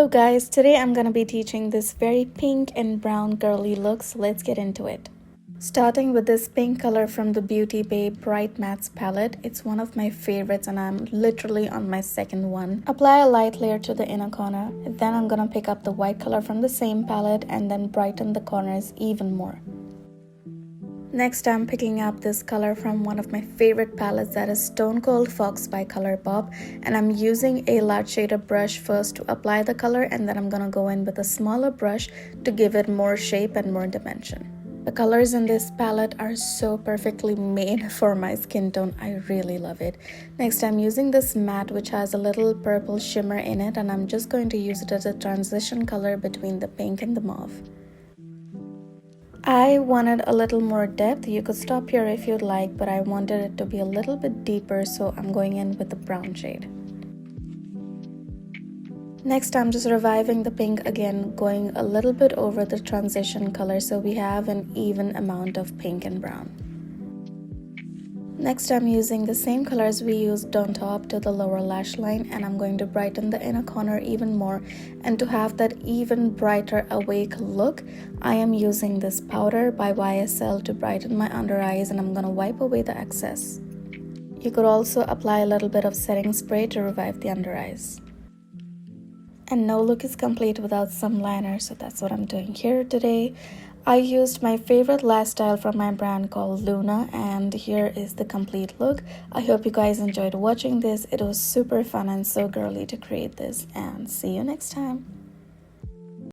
Hello guys, today I'm gonna be teaching this very pink and brown girly look, so let's get into it. Starting with this pink color from the Beauty Bay Bright Mattes palette. It's one of my favorites and I'm literally on my second one. Apply a light layer to the inner corner. Then I'm gonna pick up the white color from the same palette and then brighten the corners even more. Next, I'm picking up this color from one of my favorite palettes, that is Stone Cold Fox by ColourPop, and I'm using a large shader brush first to apply the color, and then I'm gonna go in with a smaller brush to give it more shape and more dimension. The colors in this palette are so perfectly made for my skin tone. I really love it. Next, I'm using this matte which has a little purple shimmer in it, and I'm just going to use it as a transition color between the pink and the mauve. I wanted a little more depth. You could stop here if you'd like, but I wanted it to be a little bit deeper, so I'm going in with the brown shade. Next, I'm just reviving the pink again, going a little bit over the transition color so we have an even amount of pink and brown. Next, I'm using the same colors we used on top to the lower lash line, and I'm going to brighten the inner corner even more. And to have that even brighter awake look, I am using this powder by YSL to brighten my under eyes, and I'm going to wipe away the excess. You could also apply a little bit of setting spray to revive the under eyes. And no look is complete without some liner, so that's what I'm doing here today. I used my favorite lash style from my brand called Luna, and here is the complete look. I hope you guys enjoyed watching this. It was super fun and so girly to create this, and see you next time.